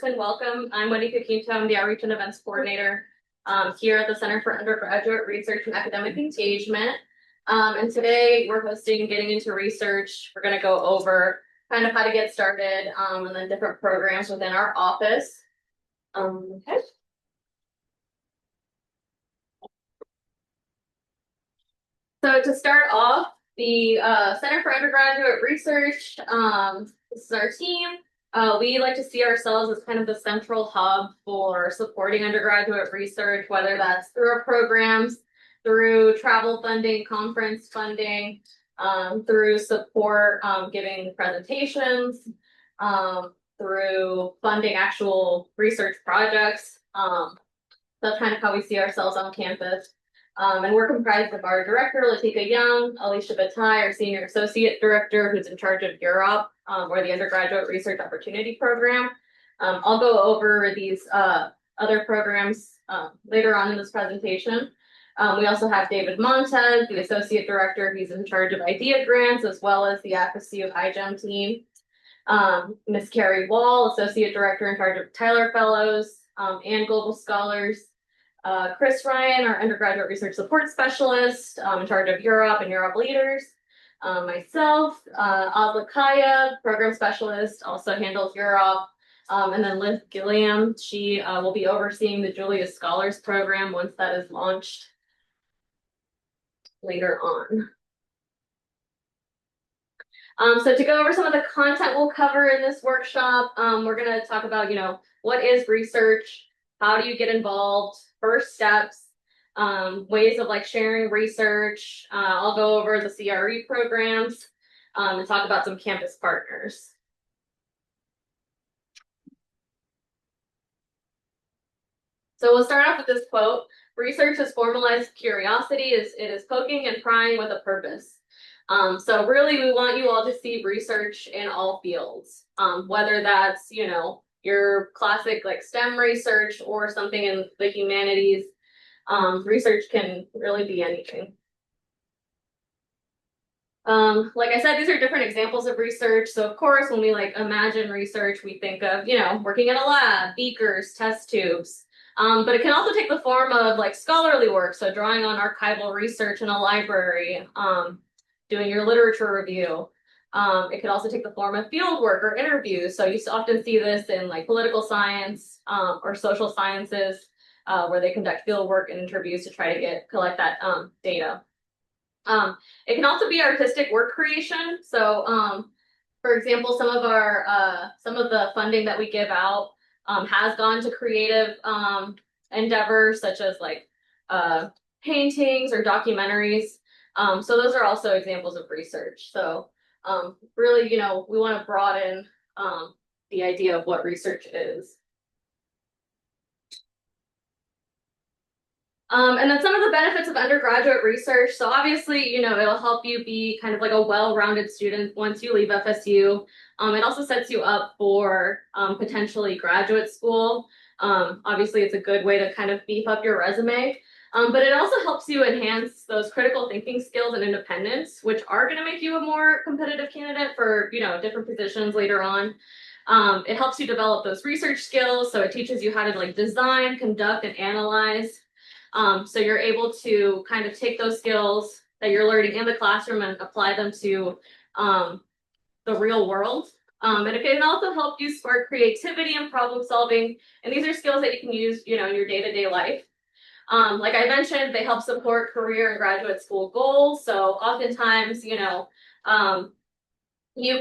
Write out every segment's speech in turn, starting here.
And welcome. I'm Wendy Coquinto. I'm the Outreach and Events Coordinator here at the Center for Undergraduate Research and Academic Engagement. And today we're hosting Getting Into Research. We're going to go over kind of how to get started and then different programs within our office. Okay. So to start off, the Center for Undergraduate Research, this is our team. We like to see ourselves as kind of the central hub for supporting undergraduate research, whether that's through our programs, through travel funding, conference funding, through support, giving presentations, through funding actual research projects. That's kind of how we see ourselves on campus. And we're comprised of our director, Latika Young, Alicia Bataille, our senior associate director, who's in charge of Europe, or the undergraduate research opportunity program. I'll go over these other programs later on in this presentation. We also have David Montez, the associate director. He's in charge of IDEA grants, as well as the FSU iGEM team. Miss Carrie Wall, associate director in charge of Tyler Fellows and Global Scholars. Chris Ryan, our undergraduate research support specialist, in charge of Europe and Europe leaders. Myself, Azla Kaya, program specialist, also handles Europe. And then Liz Gilliam, she will be overseeing the Julius Scholars program once that is launched later on. So to go over some of the content we'll cover in this workshop, we're going to talk about, what is research? How do you get involved? First steps, ways of sharing research. I'll go over the CRE programs and talk about some campus partners. So we'll start off with this quote: "Research is formalized curiosity. It is poking and prying with a purpose." So really, we want you all to see research in all fields, whether that's, your classic STEM research or something in the humanities. Research can really be anything. Like I said, these are different examples of research. So of course, when we imagine research, we think of, working in a lab, beakers, test tubes. But it can also take the form of scholarly work. So drawing on archival research in a library, doing your literature review. It could also take the form of field work or interviews. So you often see this in political science or social sciences, where they conduct field work and interviews to try to collect that data. It can also be artistic work creation. So for example, some of the funding that we give out has gone to creative endeavors, such as paintings or documentaries. So those are also examples of research. So really, we want to broaden the idea of what research is. And then some of the benefits of undergraduate research. So obviously, it'll help you be kind of a well-rounded student once you leave FSU. It also sets you up for potentially graduate school. Obviously, it's a good way to kind of beef up your resume. But it also helps you enhance those critical thinking skills and independence, which are going to make you a more competitive candidate for, different positions later on. It helps you develop those research skills. So it teaches you how to design, conduct, and analyze. So you're able to kind of take those skills that you're learning in the classroom and apply them to the real world. And it can also help you spark creativity and problem solving. And these are skills that you can use, in your day-to-day life. Like I mentioned, they help support career and graduate school goals. So oftentimes, you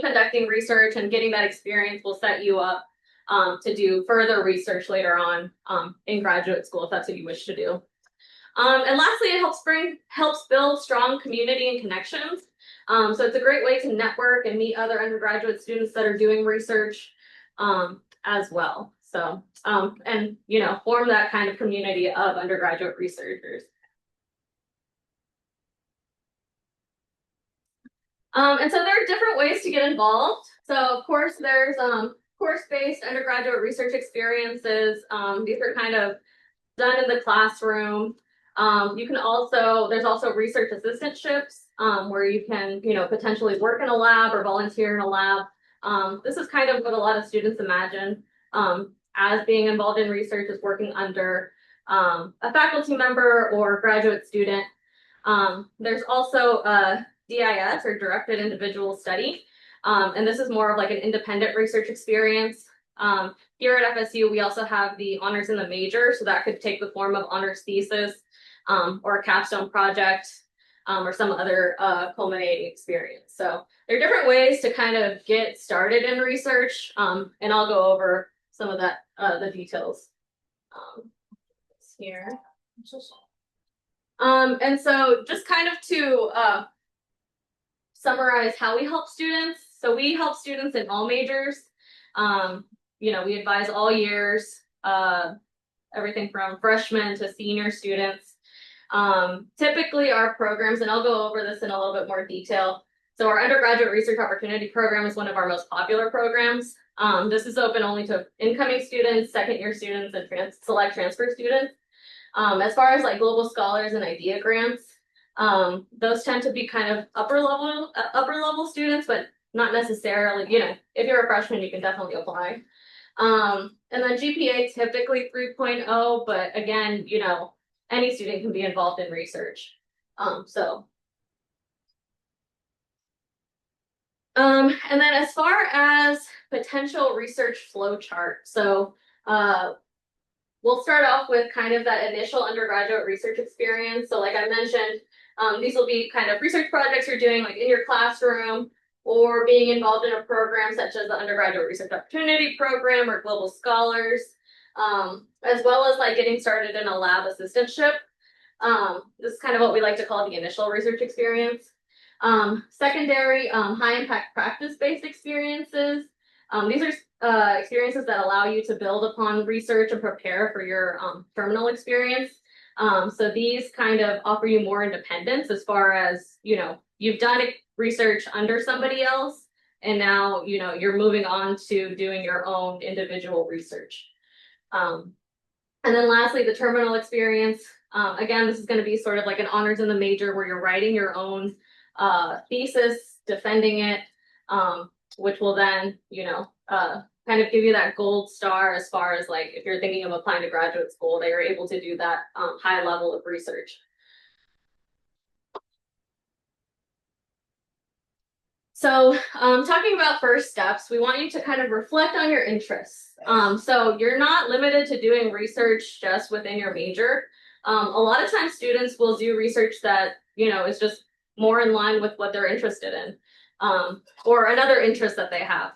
conducting research and getting that experience will set you up to do further research later on in graduate school, if that's what you wish to do. And lastly, it helps build strong community and connections. So it's a great way to network and meet other undergraduate students that are doing research as well. So, and, form that kind of community of undergraduate researchers. And so there are different ways to get involved. So of course, there's course-based undergraduate research experiences. These are kind of done in the classroom. There's also research assistantships where you can, potentially work in a lab or volunteer in a lab. This is kind of what a lot of students imagine as being involved in research is working under a faculty member or graduate student. There's also a DIS, or directed individual study. And this is more of like an independent research experience. Here at FSU, we also have the honors in the major, so that could take the form of honors thesis, or a capstone project, or some other culminating experience. So there are different ways to kind of get started in research, and I'll go over some of that, the details here. And so just kind of to summarize how we help students. So we help students in all majors. You know, we advise all years, everything from freshmen to senior students. Typically our programs, and I'll go over this in a little bit more detail. So our undergraduate research opportunity program is one of our most popular programs. This is open only to incoming students, second-year students, and select transfer students. As far as like global scholars and idea grants, those tend to be kind of upper level students, but not necessarily, you know, if you're a freshman, you can definitely apply. And then GPA typically 3.0, but again, you know, any student can be involved in research. And then as far as potential research flow chart, so we'll start off with kind of that initial undergraduate research experience. So like I mentioned, these will be kind of research projects you're doing like in your classroom, or being involved in a program such as the Undergraduate Research Opportunity Program or Global Scholars, as well as like getting started in a lab assistantship. This is kind of what we like to call the initial research experience. Secondary, high impact practice-based experiences. These are experiences that allow you to build upon research and prepare for your terminal experience. So these kind of offer you more independence as far as, you know, you've done research under somebody else, and now, you know, you're moving on to doing your own individual research. And then lastly, the terminal experience. Again, this is going to be sort of like an honors in the major where you're writing your own thesis, defending it, which will then, you know, kind of give you that gold star as far as like if you're thinking of applying to graduate school, they are able to do that high level of research. So talking about first steps, we want you to kind of reflect on your interests. So you're not limited to doing research just within your major. A lot of times students will do research that, you know, is just more in line with what they're interested in, or another interest that they have.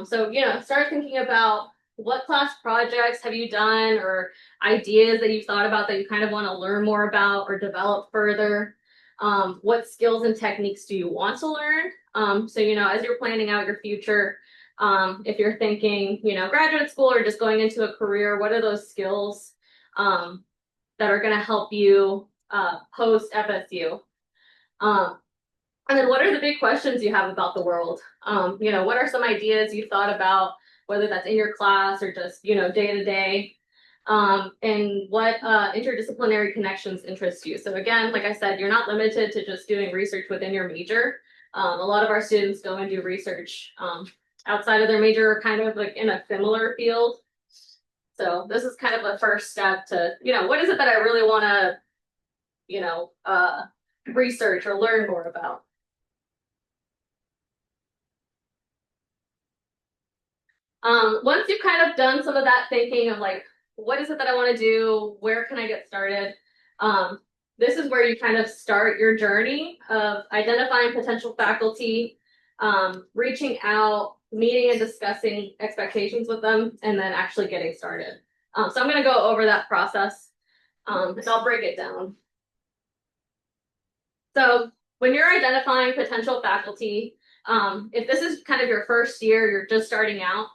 So, you know, start thinking about what class projects have you done, or ideas that you've thought about that you kind of want to learn more about or develop further. What skills and techniques do you want to learn? So, you know, as you're planning out your future, if you're thinking, you know, graduate school or just going into a career, what are those skills that are going to help you post FSU? And then what are the big questions you have about the world? You know, what are some ideas you thought about, whether that's in your class or just, you know, day to day? And what interdisciplinary connections interest you? So again, like I said, you're not limited to just doing research within your major. A lot of our students go and do research outside of their major, kind of like in a similar field. So this is kind of a first step to, you know, what is it that I really want to, you know, research or learn more about? Once you've kind of done some of that thinking of like, what is it that I want to do? Where can I get started? This is where you kind of start your journey of identifying potential faculty, reaching out, meeting and discussing expectations with them, and then actually getting started. So I'm going to go over that process, and I'll break it down. So when you're identifying potential faculty, if this is kind of your first year, you're just starting out,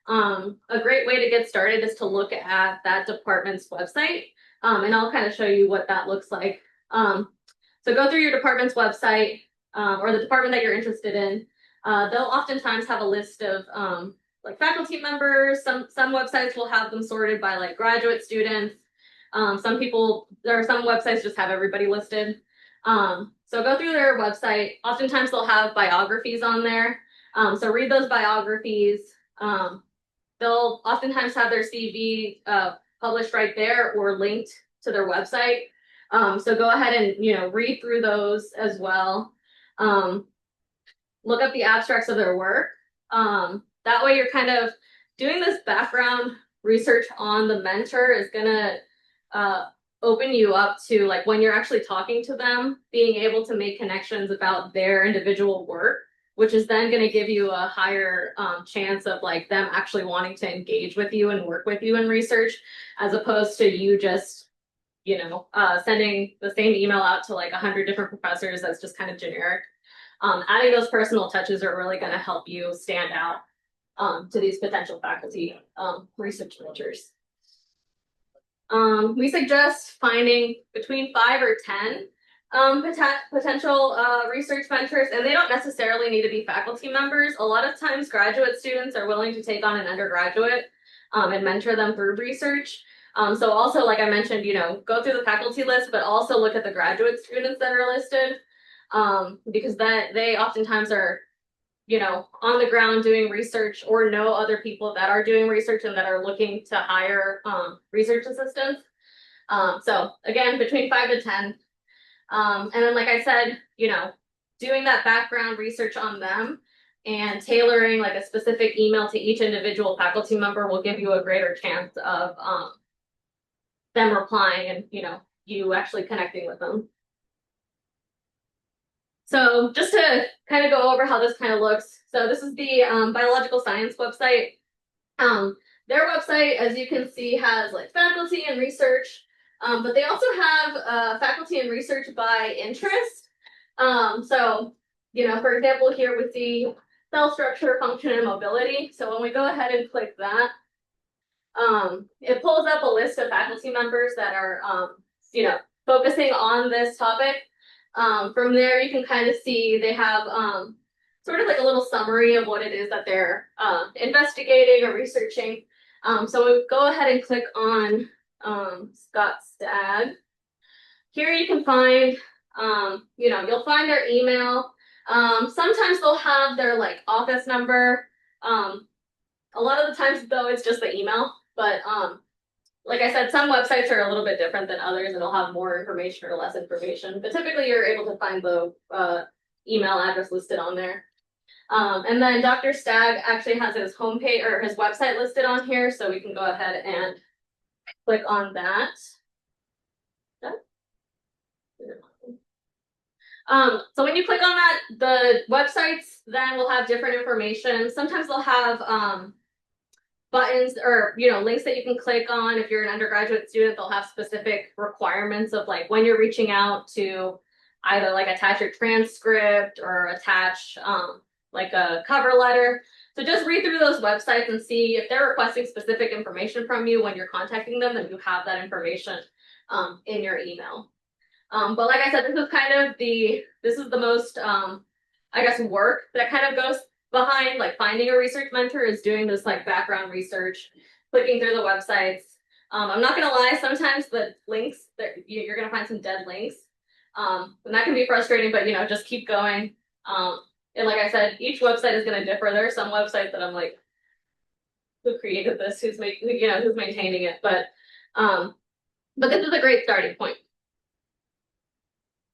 a great way to get started is to look at that department's website, and I'll kind of show you what that looks like. So go through your department's website, or the department that you're interested in. They'll oftentimes have a list of like faculty members. Some websites will have them sorted by like graduate students. There are some websites just have everybody listed. So go through their website. Oftentimes they'll have biographies on there. So read those biographies. they'll oftentimes have their CV published right there or linked to their website. So go ahead and, you know, read through those as well. Look up the abstracts of their work. That way you're kind of doing this background research on the mentor is gonna open you up to, like, when you're actually talking to them, being able to make connections about their individual work, which is then going to give you a higher chance of like them actually wanting to engage with you and work with you in research, as opposed to you just, you know, sending the same email out to like 100 different professors that's just kind of generic. Adding those personal touches are really going to help you stand out to these potential faculty research mentors. We suggest finding between 5 or 10 potential research mentors, and they don't necessarily need to be faculty members. A lot of times graduate students are willing to take on an undergraduate and mentor them through research. So also, like I mentioned, you know, go through the faculty list, but also look at the graduate students that are listed, because they oftentimes are, you know, on the ground doing research or know other people that are doing research and that are looking to hire research assistants. So again, between 5 to 10. And then, like I said, you know, doing that background research on them and tailoring like a specific email to each individual faculty member will give you a greater chance of them replying and, you know, you actually connecting with them. So just to kind of go over how this kind of looks. So this is the biological science website. Their website, as you can see, has like faculty and research, but they also have faculty and research by interest. So, you know, for example, here we see cell structure, function, and mobility. So when we go ahead and click that, it pulls up a list of faculty members that are, you know, focusing on this topic. From there, you can kind of see they have sort of like a little summary of what it is that they're investigating or researching. So we go ahead and click on Scott Stagg. Here you can find, you know, you'll find their email. Sometimes they'll have their like office number. A lot of the times though, it's just the email, but like I said, some websites are a little bit different than others and they'll have more information or less information, but typically you're able to find the email address listed on there. And then Dr. Stagg actually has his homepage or his website listed on here, so we can go ahead and click on that. So when you click on that, the websites then will have different information. Sometimes they'll have buttons or, you know, links that you can click on. If you're an undergraduate student, they'll have specific requirements of like when you're reaching out to either like attach your transcript or attach like a cover letter. So just read through those websites and see if they're requesting specific information from you when you're contacting them, that you have that information in your email. But like I said, this is the most, I guess, work that kind of goes behind like finding a research mentor, is doing this like background research, clicking through the websites. I'm not gonna lie, sometimes the links that you're gonna find some dead links. And that can be frustrating, but you know, just keep going. And like I said, each website is gonna differ. There are some websites that I'm like, who created this? Who's maintaining it? But this is a great starting point.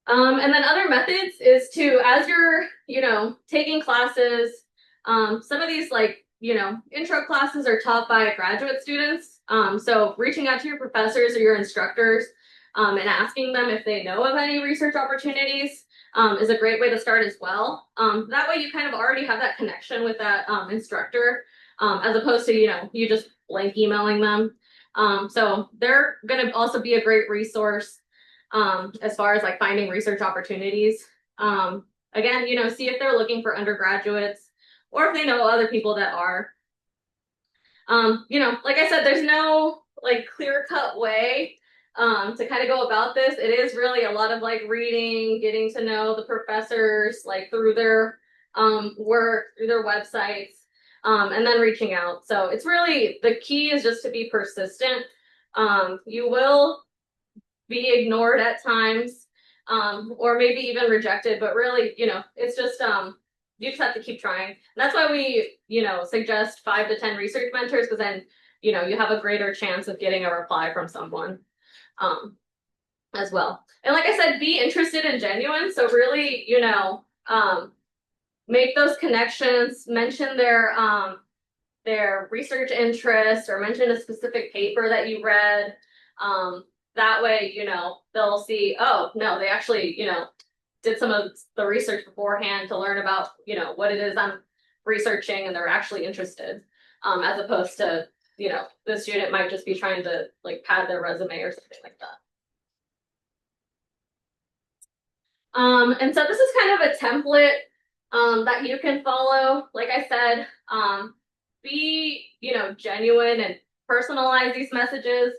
And then other methods is to, as you're, you know, taking classes, some of these like, you know, intro classes are taught by graduate students. So reaching out to your professors or your instructors and asking them if they know of any research opportunities is a great way to start as well. That way you kind of already have that connection with that instructor, as opposed to, you know, you just blank emailing them. So they're going to also be a great resource as far as like finding research opportunities. Again, you know, see if they're looking for undergraduates or if they know other people that are. You know, like I said, there's no like clear-cut way to kind of go about this. It is really a lot of like reading, getting to know the professors like through their work, through their websites, and then reaching out. So it's really, the key is just to be persistent. You will be ignored at times, or maybe even rejected, but really, you know, it's just you just have to keep trying. And that's why we, suggest 5 to 10 research mentors, because then, you have a greater chance of getting a reply from someone, as well. And like I said, be interested and genuine. So really, make those connections, mention their research interest, or mention a specific paper that you read. That way, they'll see, oh, no, they actually, did some of the research beforehand to learn about, what it is I'm researching, and they're actually interested, as opposed to, the student might just be trying to like pad their resume or something like that. And so this is kind of a template that you can follow. Like I said, be, genuine and personalize these messages.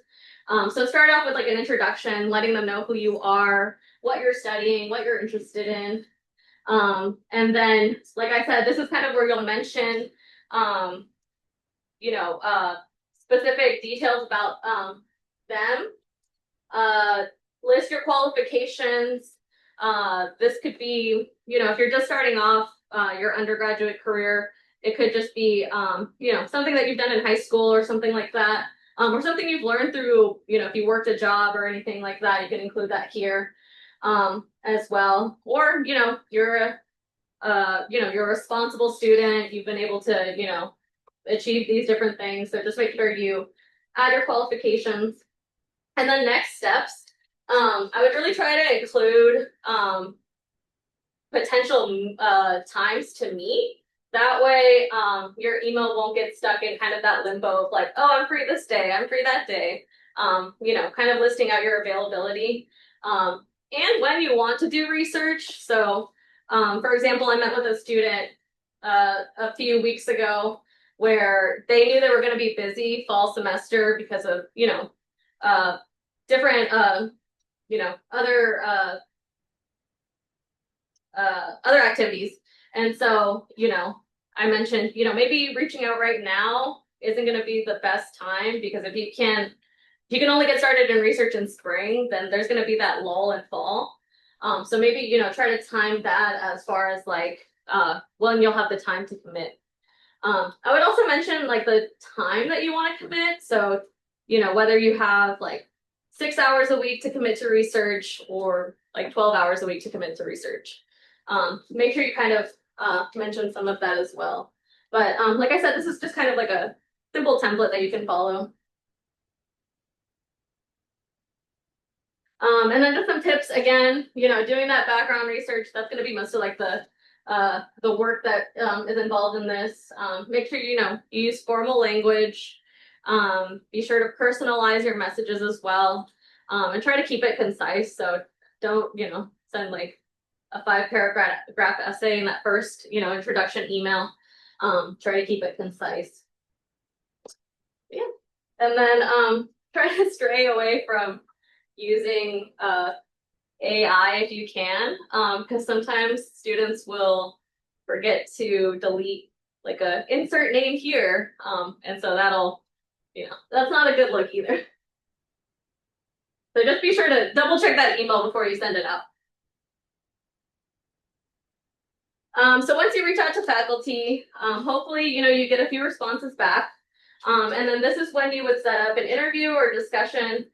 So start off with like an introduction, letting them know who you are, what you're studying, what you're interested in. And then, like I said, this is kind of where you'll mention, specific details about them. List your qualifications. This could be, if you're just starting off your undergraduate career, it could just be, something that you've done in high school or something like that, or something you've learned through, if you worked a job or anything like that, you can include that here, as well. Or, you're a responsible student, you've been able to, achieve these different things. So just make sure you add your qualifications. And then next steps, I would really try to include potential times to meet. That way, your email won't get stuck in kind of that limbo of like, oh, I'm free this day, I'm free that day. Kind of listing out your availability, and when you want to do research. So, for example, I met with a student a few weeks ago where they knew they were going to be busy fall semester because of, different, other activities. And so, I mentioned, maybe reaching out right now isn't going to be the best time, because if you can only get started in research in spring, then there's going to be that lull in fall. So maybe, try to time that as far as like, when you'll have the time to commit. I would also mention like the time that you want to commit. So, whether you have like 6 hours a week to commit to research, or like 12 hours a week to commit to research. Make sure you kind of mention some of that as well. But like I said, this is just kind of like a simple template that you can follow. And then just some tips again, doing that background research, that's going to be most of like the work that is involved in this. Make sure, you use formal language. Be sure to personalize your messages as well. And try to keep it concise. So don't, send like a 5-paragraph essay in that first, introduction email. Try to keep it concise. Yeah. And then try to stray away from using AI if you can, because sometimes students will forget to delete like a insert name here, and so that'll, that's not a good look either. So just be sure to double check that email before you send it out. So once you reach out to faculty, hopefully, you get a few responses back. And then this is when you would set up an interview or discussion,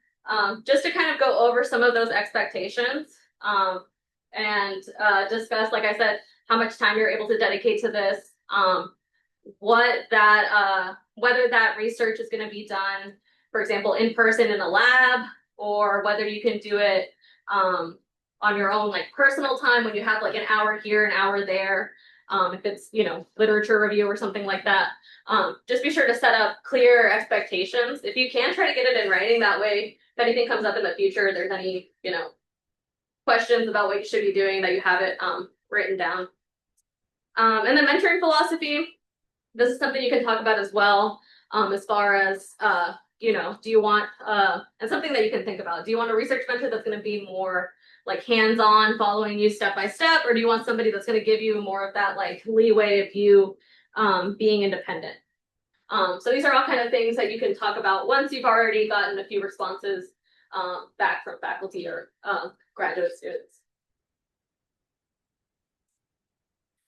just to kind of go over some of those expectations, and discuss, like I said, how much time you're able to dedicate to this, whether that research is going to be done, for example, in person in a lab, or whether you can do it on your own like personal time when you have like an hour here, an hour there. If it's, literature review or something like that. Just be sure to set up clear expectations. If you can, try to get it in writing. That way, if anything comes up in the future, there's any, questions about what you should be doing, that you have it written down. And then mentoring philosophy. This is something you can talk about as well, as far as, do you want, and something that you can think about. Do you want a research mentor that's going to be more like hands-on, following you step by step, or do you want somebody that's going to give you more of that like leeway of you being independent? So these are all kind of things that you can talk about once you've already gotten a few responses back from faculty or graduate students.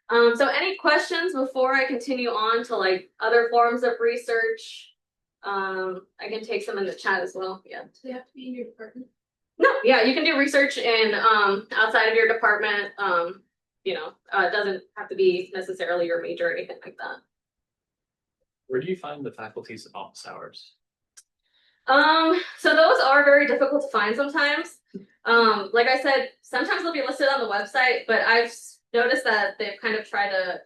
So any questions before I continue on to like other forms of research? I can take some in the chat as well. Yeah. Do they have to be in your department? No, yeah, you can do research in outside of your department. It doesn't have to be necessarily your major or anything like that. Where do you find the faculty's office hours? So those are very difficult to find sometimes. Like I said, sometimes they'll be listed on the website, but I've noticed that they've kind of tried to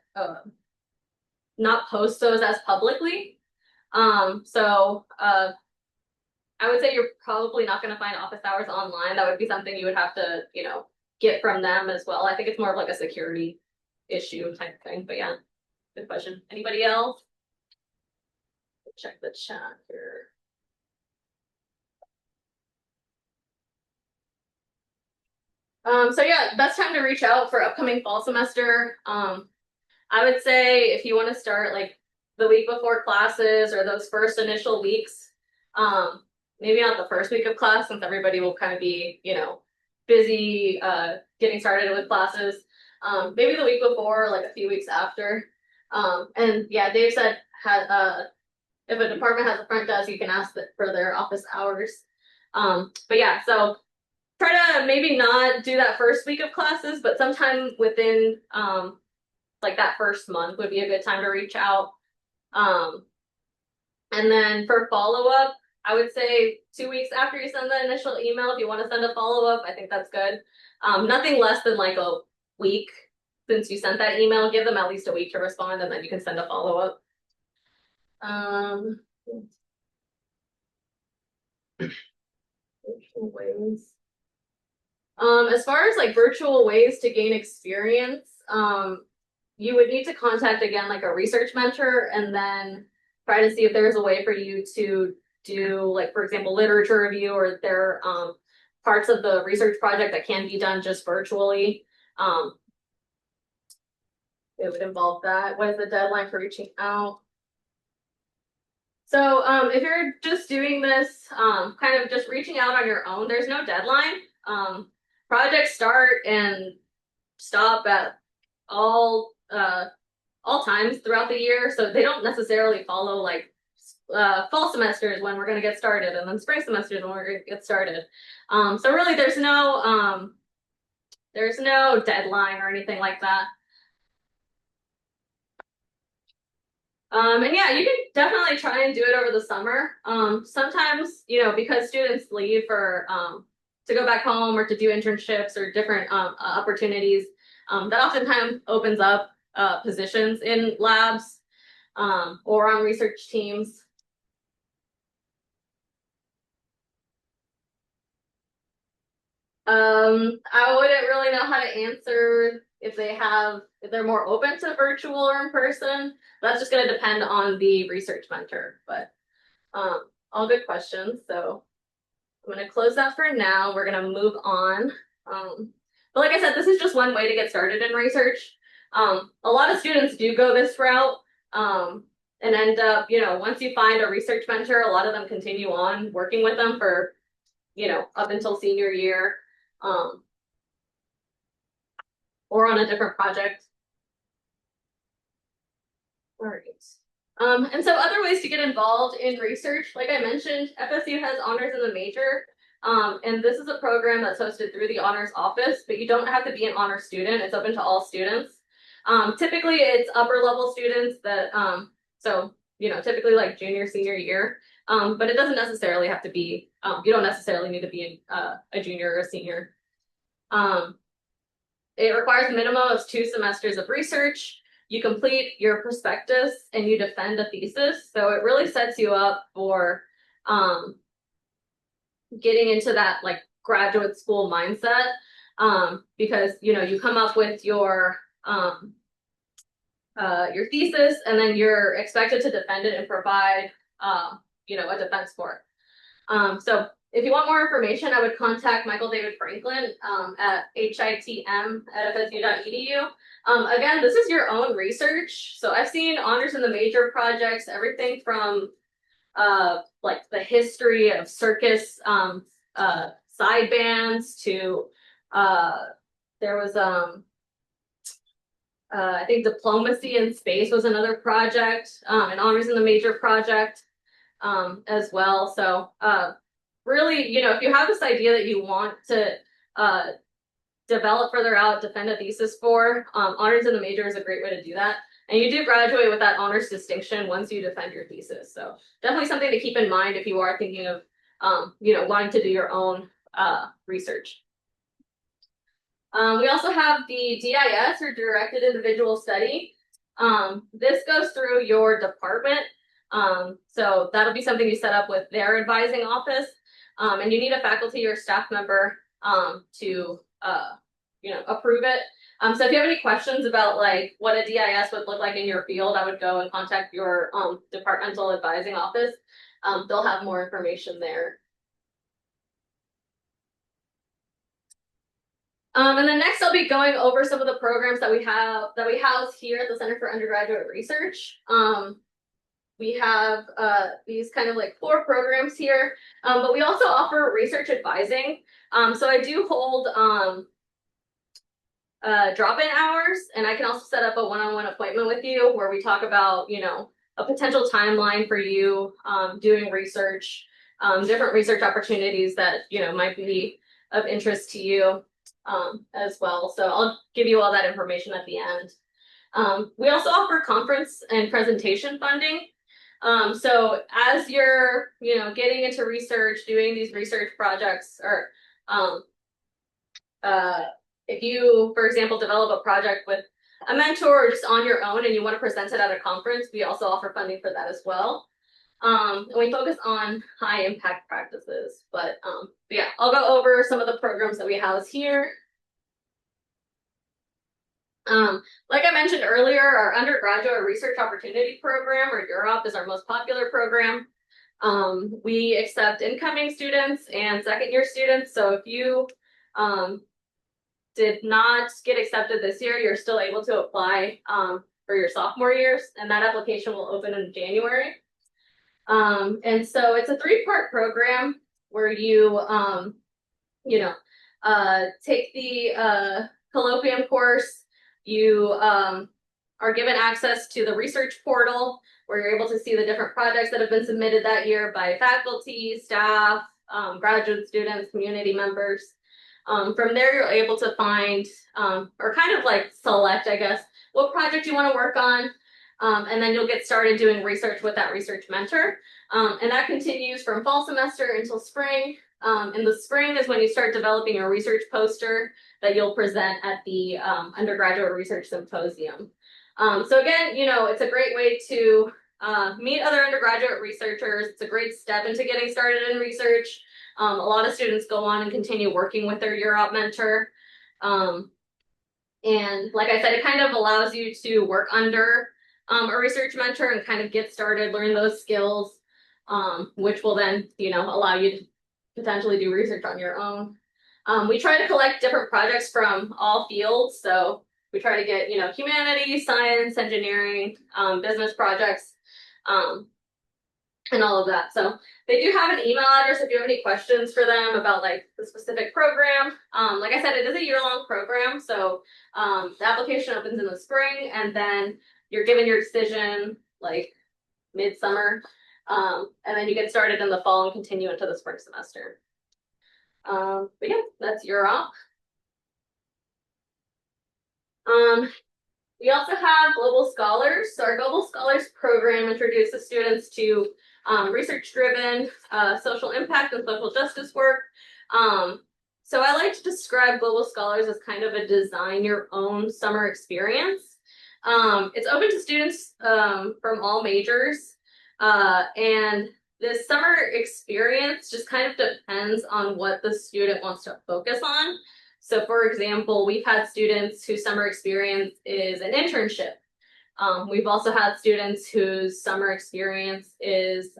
not post those as publicly. I would say you're probably not going to find office hours online. That would be something you would have to, get from them as well. I think it's more of like a security issue type thing. But yeah, good question. Anybody else? Check the chat here. So yeah, best time to reach out for upcoming fall semester. I would say if you want to start like the week before classes or those first initial weeks, maybe not the first week of class since everybody will kind of be, busy getting started with classes. Maybe the week before, like a few weeks after. And yeah, Dave said if a department has a front desk, you can ask for their office hours. But yeah, so try to maybe not do that first week of classes, but sometime within like that first month would be a good time to reach out. And then for follow-up, I would say 2 weeks after you send the initial email, if you want to send a follow-up, I think that's good. Nothing less than like a week since you sent that email. Give them at least a week to respond, and then you can send a follow-up. Ways. As far as like virtual ways to gain experience, you would need to contact again like a research mentor and then try to see if there's a way for you to do like, for example, literature review, or there are parts of the research project that can be done just virtually. It would involve that. What is the deadline for reaching out? So if you're just doing this, kind of just reaching out on your own, there's no deadline. Projects start and stop at all times throughout the year, so they don't necessarily follow like fall semesters when we're going to get started, and then spring semesters when we're going to get started. So really, there's no deadline or anything like that. And yeah, you can definitely try and do it over the summer. Sometimes, because students leave for to go back home or to do internships or different opportunities, that oftentimes opens up positions in labs or on research teams. I wouldn't really know how to answer if they're more open to virtual or in person. That's just going to depend on the research mentor, but all good questions. So I'm going to close that for now. We're going to move on. But like I said, this is just one way to get started in research. A lot of students do go this route and end up, once you find a research mentor, a lot of them continue on working with them for, up until senior year. Or on a different project. All right. And so other ways to get involved in research, like I mentioned, FSU has honors in the major. And this is a program that's hosted through the honors office, but you don't have to be an honor student. It's open to all students. Typically it's upper level students that, typically like junior, senior year. But it doesn't necessarily have to be, you don't necessarily need to be a junior or a senior. It requires a minimum of 2 semesters of research. You complete your prospectus and you defend a thesis. So it really sets you up for getting into that like graduate school mindset, because you come up with your thesis, and then you're expected to defend it and provide a defense for it. So if you want more information, I would contact Michael David Franklin at hitm@fsu.edu. Again, this is your own research. So I've seen honors in the major projects, everything from like the history of circus side bands to there was I think diplomacy in space was another project, and honors in the major project, as well. So, really, if you have this idea that you want to, develop further out, defend a thesis for, honors in the major is a great way to do that. And you do graduate with that honors distinction once you defend your thesis. So definitely something to keep in mind if you are thinking of, wanting to do your own, research. We also have the DIS, or Directed Individual Study. This goes through your department. So that'll be something you set up with their advising office. And you need a faculty or staff member to approve it. So if you have any questions about like what a DIS would look like in your field, I would go and contact your departmental advising office. They'll have more information there. And then next I'll be going over some of the programs that we house here at the Center for Undergraduate Research. We have these kind of like 4 programs here, but we also offer research advising. So I do hold drop-in hours, and I can also set up a one-on-one appointment with you where we talk about, a potential timeline for you doing research, different research opportunities that, might be of interest to you as well. So I'll give you all that information at the end. We also offer conference and presentation funding. So as you're, getting into research, doing these research projects, or if you, for example, develop a project with a mentor or just on your own and you want to present it at a conference, we also offer funding for that as well. And we focus on high impact practices, but yeah, I'll go over some of the programs that we house here. Like I mentioned earlier, our Undergraduate Research Opportunity Program, or UROP, is our most popular program. We accept incoming students and second-year students, so if you did not get accepted this year, you're still able to apply for your sophomore years, and that application will open in January. And so it's a 3-part program where you, take the colloquium course. You are given access to the research portal where you're able to see the different projects that have been submitted that year by faculty, staff, graduate students, community members. From there, you're able to find, or kind of like select, I guess, what project you want to work on. And then you'll get started doing research with that research mentor. And that continues from fall semester until spring. In the spring is when you start developing your research poster that you'll present at the Undergraduate Research Symposium. So again, it's a great way to meet other undergraduate researchers. It's a great step into getting started in research. A lot of students go on and continue working with their UROP mentor. And like I said, it kind of allows you to work under a research mentor and kind of get started, learn those skills, which will then, allow you to potentially do research on your own. We try to collect different projects from all fields. So we try to get, humanities, science, engineering, business projects, and all of that. So they do have an email address if you have any questions for them about like the specific program. Like I said, it is a year-long program. So the application opens in the spring, and then you're given your decision like midsummer. And then you get started in the fall and continue into the spring semester. But yeah, that's UROP. We also have Global Scholars. So our Global Scholars program introduces students to research-driven social impact and social justice work. So I like to describe Global Scholars as kind of a design your own summer experience. It's open to students from all majors. And this summer experience just kind of depends on what the student wants to focus on. So for example, we've had students whose summer experience is an internship. We've also had students whose summer experience is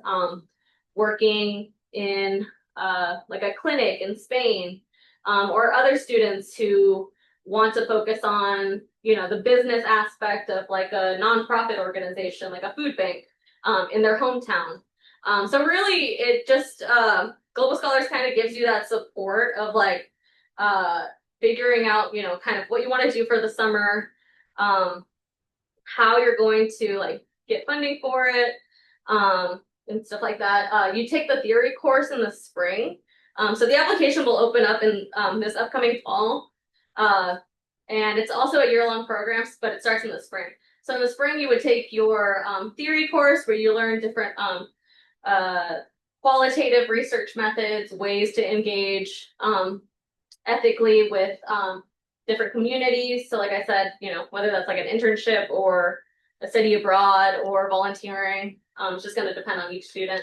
working in like a clinic in Spain, or other students who want to focus on, the business aspect of like a nonprofit organization, like a food bank, in their hometown. So really it just, Global Scholars kind of gives you that support of like, figuring out, kind of what you want to do for the summer, how you're going to like get funding for it, and stuff like that. You take the theory course in the spring. So the application will open up in this upcoming fall. And it's also a year-long program, but it starts in the spring. So in the spring, you would take your theory course where you learn different qualitative research methods, ways to engage ethically with different communities. So like I said, you know, whether that's like an internship or a study abroad or volunteering, it's just going to depend on each student.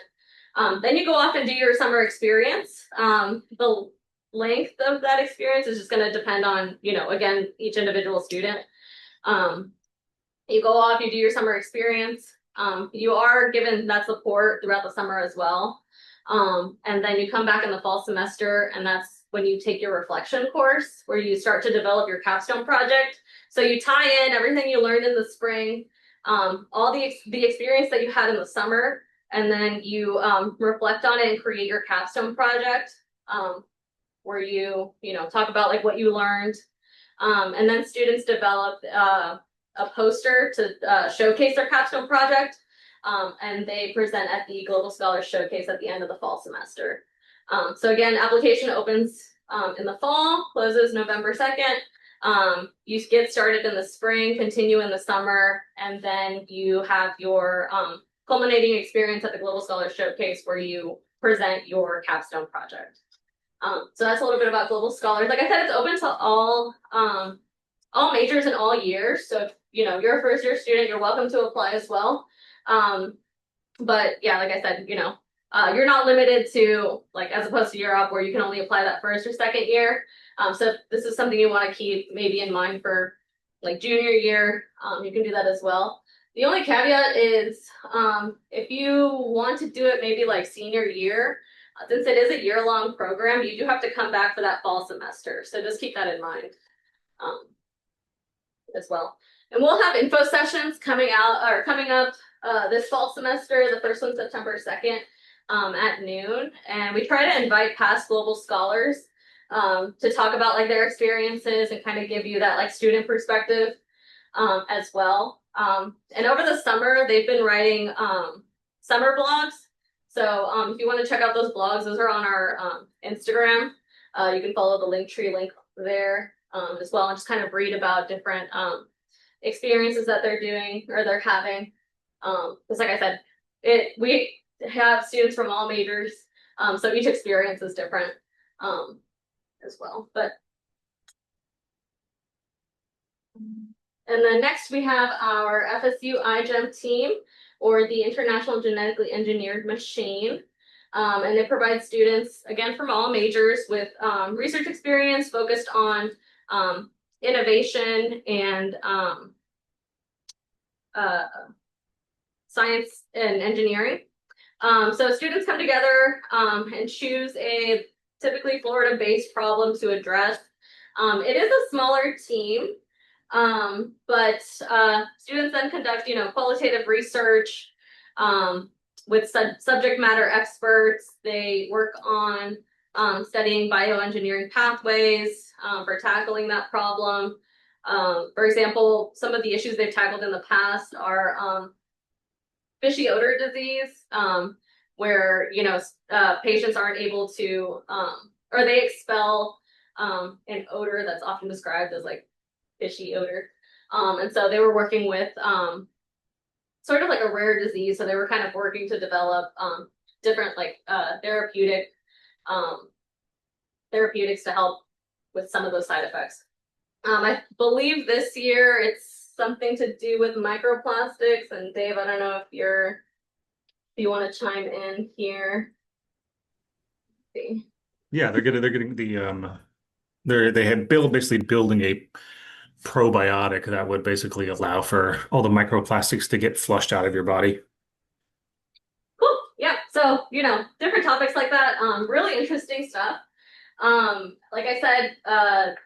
Then you go off and do your summer experience. The length of that experience is just going to depend on, you know, again, each individual student. You go off, you do your summer experience. You are given that support throughout the summer as well. And then you come back in the fall semester, and that's when you take your reflection course, where you start to develop your capstone project. So you tie in everything you learned in the spring, all the experience that you had in the summer, and then you reflect on it and create your capstone project, where you know, talk about like what you learned. And then students develop a poster to showcase their capstone project. And they present at the Global Scholars Showcase at the end of the fall semester. So again, application opens in the fall, closes November 2nd. You get started in the spring, continue in the summer, and then you have your culminating experience at the Global Scholars Showcase where you present your capstone project. So that's a little bit about Global Scholars. Like I said, it's open to all majors and all years. So if you know you're a first year student, you're welcome to apply as well. But yeah, like I said, you know, you're not limited to, like, as opposed to Europe where you can only apply that first or second year. So if this is something you want to keep maybe in mind for like junior year, you can do that as well. The only caveat is if you want to do it maybe like senior year, since it is a year-long program, you do have to come back for that fall semester. So just keep that in mind as well. And we'll have info sessions coming up this fall semester. The first one September 2nd at noon. And we try to invite past global scholars to talk about like their experiences and kind of give you that like student perspective as well. And over the summer, they've been writing summer blogs. So if you want to check out those blogs, those are on our Instagram. You can follow the Linktree link there as well, and just kind of read about different experiences that they're doing or they're having. Because like I said, we have students from all majors, so each experience is different as well. But and then next we have our FSU iGEM team, or the International Genetically Engineered Machine. And it provides students, again, from all majors with research experience focused on innovation and science and engineering. So students come together and choose a typically Florida-based problem to address. It is a smaller team, but students then conduct, you know, qualitative research with subject matter experts. They work on studying bioengineering pathways for tackling that problem. For example, some of the issues they've tackled in the past are fishy odor disease, where, you know, patients aren't able to, or they expel an odor that's often described as like fishy odor. And so they were working with sort of like a rare disease. So they were kind of working to develop different like therapeutics to help with some of those side effects. I believe this year it's something to do with microplastics. And Dave, I don't know if you want to chime in here. Let's see. Yeah, they're getting the basically building a probiotic that would basically allow for all the microplastics to get flushed out of your body. Cool. Yeah. So, you know, different topics like that. Really interesting stuff. Like I said,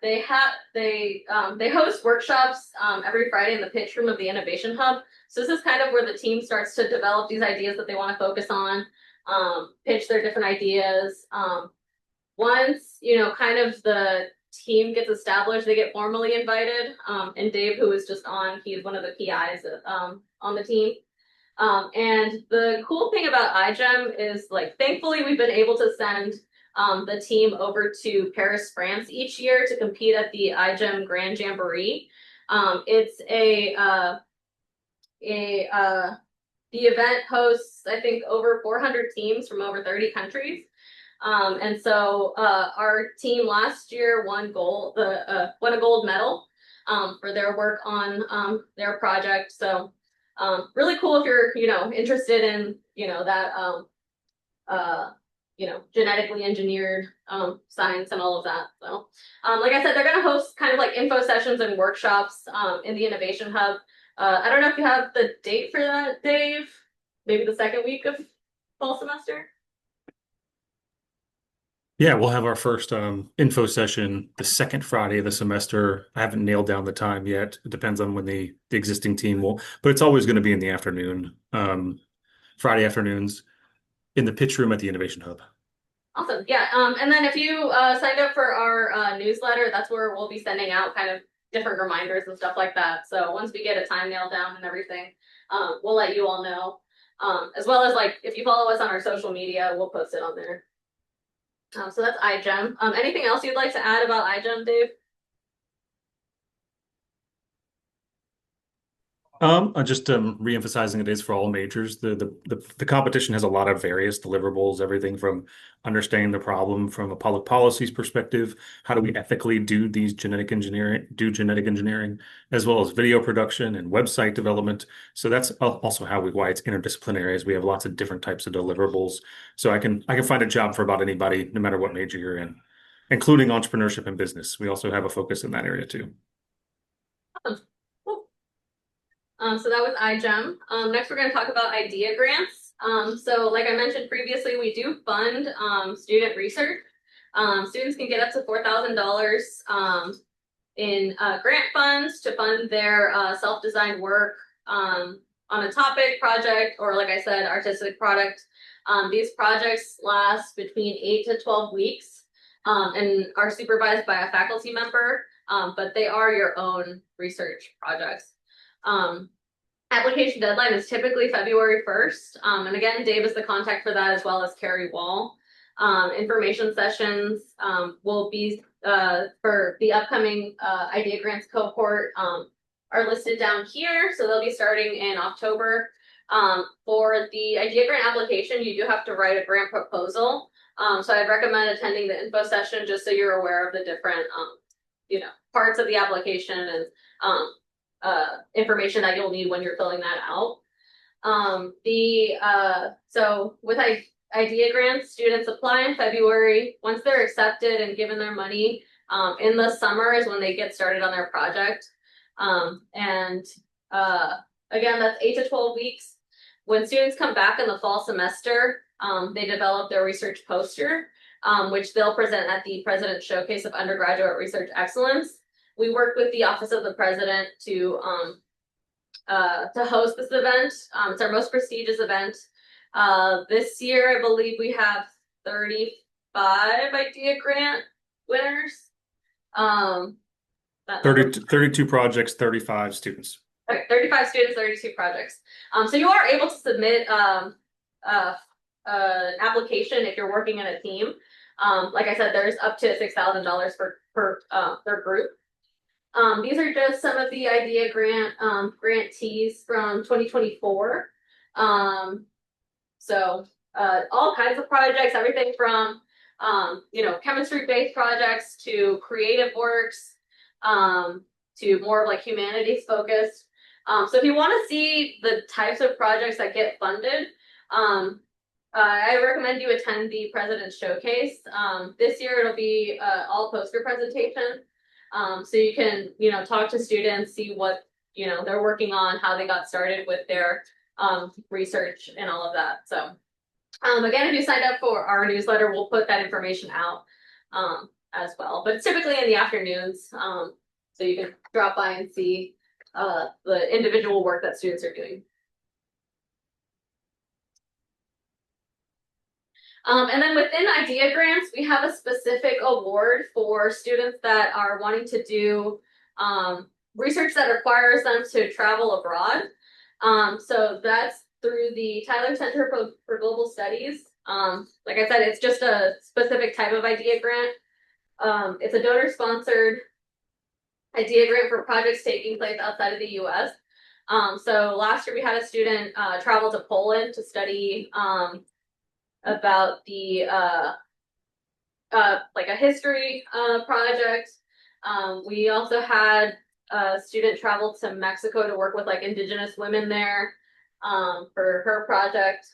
they host workshops every Friday in the pitch room of the Innovation Hub. So this is kind of where the team starts to develop these ideas that they want to focus on, pitch their different ideas. Once, you know, kind of the team gets established, they get formally invited. And Dave, who was just on, he's one of the PIs on the team. And the cool thing about iGEM is, like, thankfully we've been able to send the team over to Paris, France each year to compete at the iGEM Grand Jamboree. It's the event hosts, I think, over 400 teams from over 30 countries. And so our team last year won a gold medal for their work on their project. So really cool if you're, interested in, that genetically engineered science and all of that. So like I said, they're gonna host kind of like info sessions and workshops in the Innovation Hub. I don't know if you have the date for that, Dave. Maybe the second week of fall semester. Yeah, we'll have our first info session the second Friday of the semester. I haven't nailed down the time yet. It depends on when the existing team will, but it's always going to be in the afternoon, Friday afternoons in the pitch room at the Innovation Hub. Awesome. Yeah. And then if you signed up for our newsletter, that's where we'll be sending out kind of different reminders and stuff like that. So once we get a time nailed down and everything, we'll let you all know. As well as, like, if you follow us on our social media, we'll post it on there. So that's iGEM. Anything else you'd like to add about iGEM, Dave? Just re-emphasizing it is for all majors. The competition has a lot of various deliverables, everything from understanding the problem from a public policies perspective, how do we ethically do genetic engineering, as well as video production and website development. So that's also why it's interdisciplinary, as we have lots of different types of deliverables. So I can find a job for about anybody, no matter what major you're in, including entrepreneurship and business. We also have a focus in that area too. So that was iGEM. Next, we're going to talk about idea grants. So like I mentioned previously, we do fund student research. Students can get up to $4,000 in grant funds to fund their self-designed work on a topic, project, or, like I said, artistic product. These projects last between 8 to 12 weeks and are supervised by a faculty member, but they are your own research projects. Application deadline is typically February 1st. And again, Dave is the contact for that, as well as Carrie Wall. Information sessions will be for the upcoming Idea Grants cohort are listed down here. So they'll be starting in October. For the Idea Grant application, you do have to write a grant proposal. So I'd recommend attending the info session just so you're aware of the different parts of the application and information that you'll need when you're filling that out. So with Idea Grants, students apply in February. Once they're accepted and given their money, in the summer is when they get started on their project. Again, that's 8 to 12 weeks. When students come back in the fall semester, they develop their research poster, which they'll present at the President's Showcase of Undergraduate Research Excellence. We work with the Office of the President to host this event. It's our most prestigious event. This year, I believe we have 35 Idea Grant winners. 32 projects, 35 students. Okay, 35 students, 32 projects. So you are able to submit an application if you're working in a team. Like I said, there's up to $6,000 per group. These are just some of the Idea Grant grantees from 2024. So all kinds of projects, everything from chemistry-based projects to creative works, to more of like humanities focused. So if you want to see the types of projects that get funded, I recommend you attend the President's Showcase. This year it'll be all poster presentation. So you can, talk to students, see what, they're working on, how they got started with their research and all of that. So again, if you signed up for our newsletter, we'll put that information out as well. But it's typically in the afternoons, so you can drop by and see the individual work that students are doing. And then within idea grants, we have a specific award for students that are wanting to do research that requires them to travel abroad. So that's through the Tyler Center for Global Studies. Like I said, it's just a specific type of idea grant. It's a donor sponsored idea grant for projects taking place outside of the US. So last year we had a student travel to Poland to study about the like a history project. We also had a student travel to Mexico to work with like indigenous women there for her project.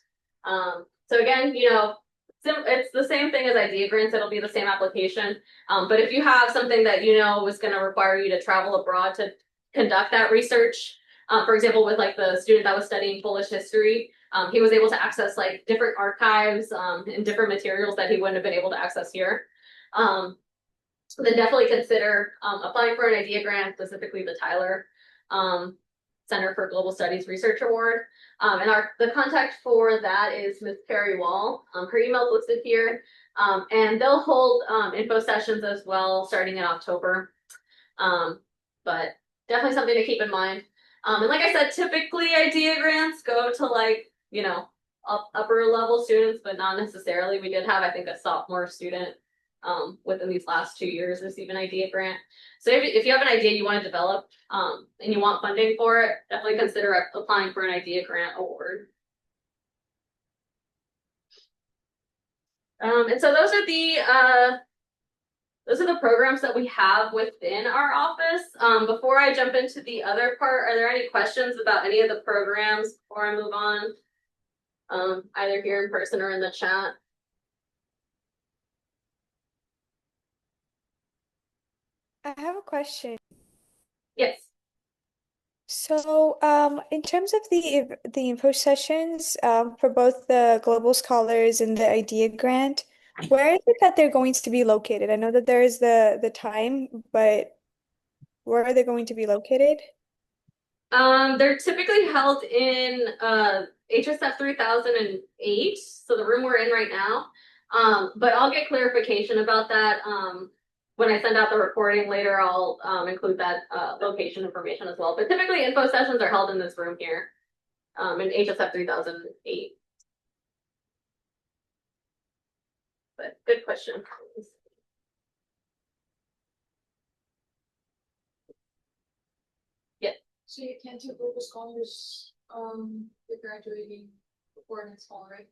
So again, you know, it's the same thing as idea grants. It'll be the same application. But if you have something that you know is going to require you to travel abroad to conduct that research, for example, with like the student that was studying Polish history, he was able to access like different archives and different materials that he wouldn't have been able to access here. Then definitely consider applying for an idea grant, specifically the Tyler Center for Global Studies Research Award. And the contact for that is Ms. Perry Wall. Her email is listed here. And they'll hold info sessions as well starting in October. But definitely something to keep in mind. And like I said, typically idea grants go to like, you know, upper level students, but not necessarily. We did have, I think, a sophomore student within these last 2 years receive an idea grant. So if you have an idea you want to develop and you want funding for it, definitely consider applying for an idea grant award. And so those are the programs that we have within our office. Before I jump into the other part, are there any questions about any of the programs before I move on? Either here in person or in the chat. I have a question. Yes. So, in terms of the info sessions, for both the Global Scholars and the Idea Grant, where is it that they're going to be located? I know that there is the time, but where are they going to be located? They're typically held in HSF 3008, so the room we're in right now. But I'll get clarification about that. When I send out the recording later, I'll include that location information as well. But typically info sessions are held in this room here, in HSF 3008. But good question. Yeah. So you can't do Global Scholars, if graduating before next fall, right?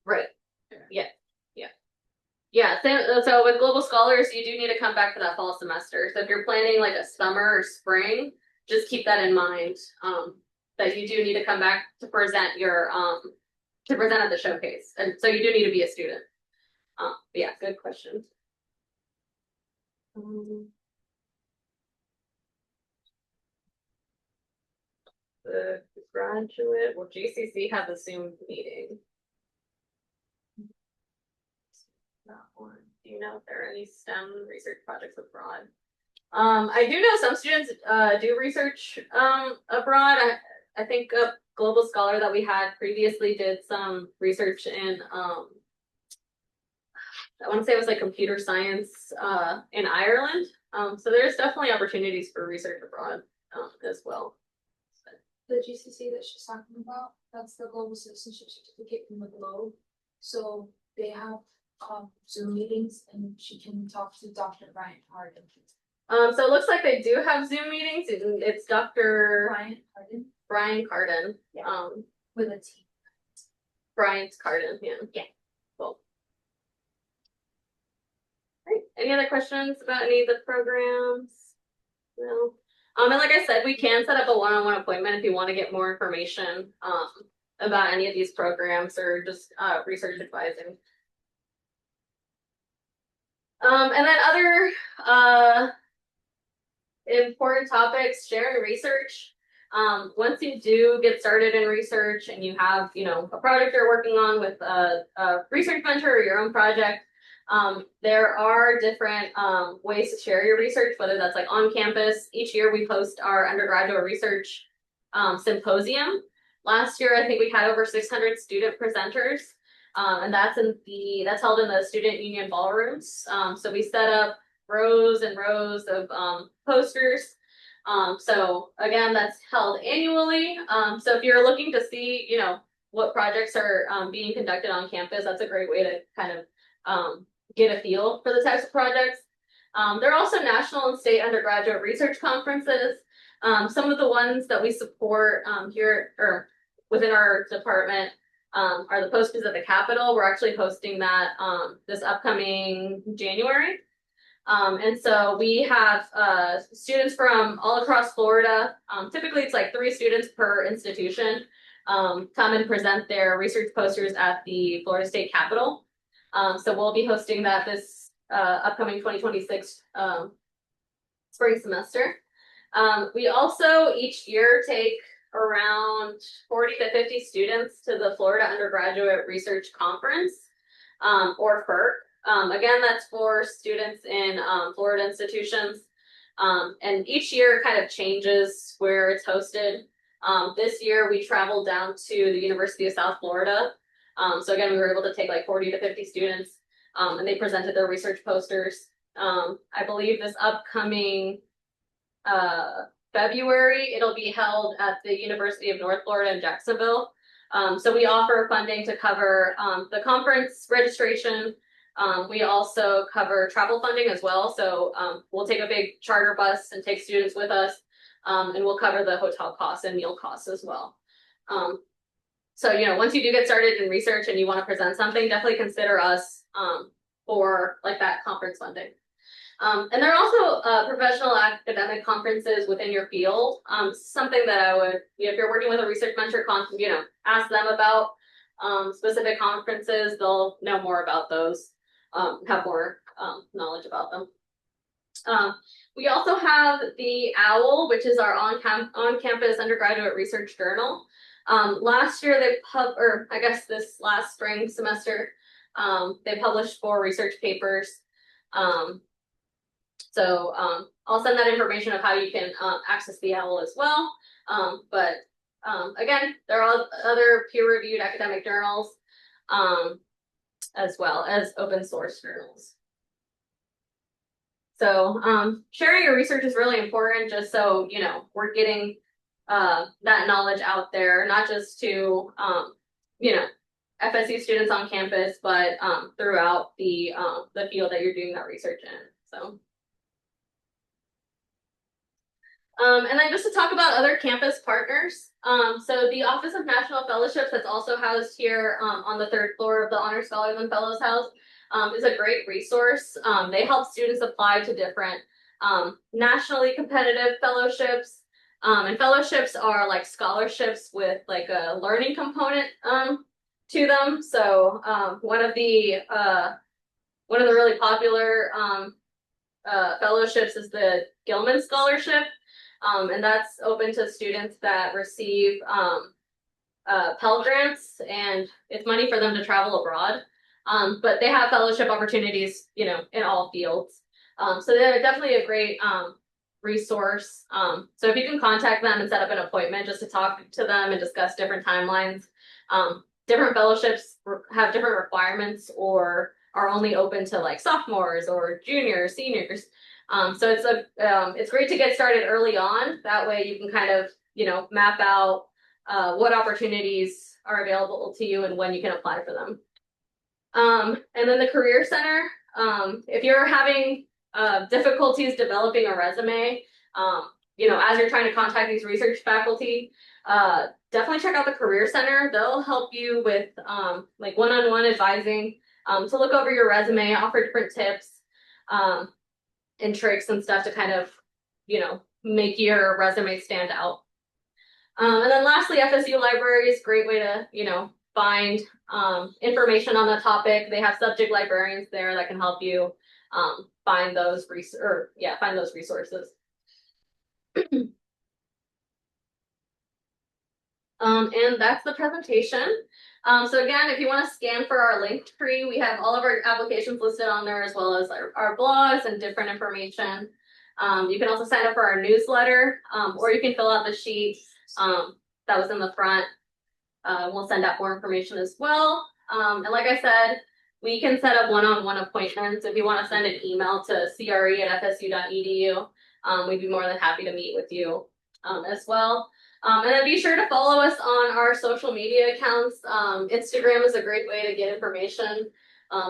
Right. Yeah. Yeah, so with Global Scholars, you do need to come back for that fall semester. So if you're planning like a summer or spring, just keep that in mind. That you do need to come back to present your at the showcase. And so you do need to be a student. Yeah, good question. The graduate, will GCC have a Zoom meeting? That one. Do you know if there are any STEM research projects abroad? I do know some students do research abroad. I think a Global Scholar that we had previously did some research in I want to say it was like computer science in Ireland. So there's definitely opportunities for research abroad as well. The GCC that she's talking about, that's the Global Citizenship Certificate from the Globe. So they have Zoom meetings and she can talk to Dr. Brian Hardin. So it looks like they do have Zoom meetings. It's Dr. Brian Cardin. Yeah. With a T. Brian's Cardin, yeah. Yeah. Cool. Right. Any other questions about any of the programs? No. And like I said, we can set up a one-on-one appointment if you want to get more information about any of these programs or just research advising. And then other important topics, sharing research. Once you do get started in research and you have, you know, a project you're working on with a research mentor or your own project, there are different ways to share your research, whether that's like on campus. Each year we host our undergraduate research symposium. Last year, I think we had over 600 student presenters. And that's held in the student union ballrooms. So we set up rows and rows of posters. So again, that's held annually. So if you're looking to see, you know, what projects are being conducted on campus, that's a great way to kind of get a feel for the types of projects. There are also national and state undergraduate research conferences. Some of the ones that we support here or within our department are the Post-Pacific Capital. We're actually hosting that this upcoming January. And so we have students from all across Florida. Typically it's like 3 students per institution come and present their research posters at the Florida State Capitol. So we'll be hosting that this upcoming 2026 spring semester. We also each year take around 40 to 50 students to the Florida Undergraduate Research Conference, or FERC. Again, that's for students in Florida institutions. And each year kind of changes where it's hosted. This year we traveled down to the University of South Florida. So again, we were able to take like 40 to 50 students, and they presented their research posters. I believe this upcoming February, it'll be held at the University of North Florida in Jacksonville. So we offer funding to cover the conference registration. We also cover travel funding as well. So we'll take a big charter bus and take students with us, and we'll cover the hotel costs and meal costs as well. So, you know, once you do get started in research and you want to present something, definitely consider us for like that conference funding. And there are also professional academic conferences within your field. Something that I would, you know, if you're working with a research mentor, you know, ask them about specific conferences. They'll know more about those, have more knowledge about them. We also have the OWL, which is our on-campus undergraduate research journal. Last year or I guess this last spring semester, they published 4 research papers. So I'll send that information of how you can access the OWL as well. But again, there are other peer-reviewed academic journals, as well as open source journals. So sharing your research is really important, just so, you know, we're getting that knowledge out there, not just to, you know, FSU students on campus, but throughout the field that you're doing that research in. So. And then just to talk about other campus partners. So the Office of National Fellowships that's also housed here on the 3rd floor of the Honor Scholars and Fellows House is a great resource. They help students apply to different nationally competitive fellowships. And fellowships are like scholarships with like a learning component to them. So one of the really popular fellowships is the Gilman Scholarship. And that's open to students that receive Pell Grants, and it's money for them to travel abroad. But they have fellowship opportunities, you know, in all fields. So they're definitely a great resource. So if you can contact them and set up an appointment just to talk to them and discuss different timelines. Different fellowships have different requirements or are only open to like sophomores or juniors, seniors. So it's great to get started early on. That way you can kind of, you know, map out what opportunities are available to you and when you can apply for them. And then the Career Center, if you're having difficulties developing a resume, you know, as you're trying to contact these research faculty, definitely check out the Career Center. They'll help you with like one-on-one advising to look over your resume, offer different tips and tricks and stuff to kind of, you know, make your resume stand out. And then lastly, FSU Libraries, great way to, you know, find information on the topic. They have subject librarians there that can help you find those resources. And that's the presentation. So again, if you want to scan for our link tree, we have all of our applications listed on there, as well as our blogs and different information. You can also sign up for our newsletter, or you can fill out the sheet that was in the front. We'll send out more information as well. And like I said, we can set up one-on-one appointments. If you want to send an email to cre@fsu.edu, we'd be more than happy to meet with you as well. And then be sure to follow us on our social media accounts. Instagram is a great way to get information.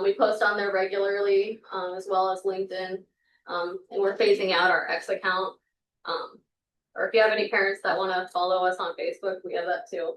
We post on there regularly, as well as LinkedIn. And we're phasing out our X account. Or if you have any parents that want to follow us on Facebook, we have that too.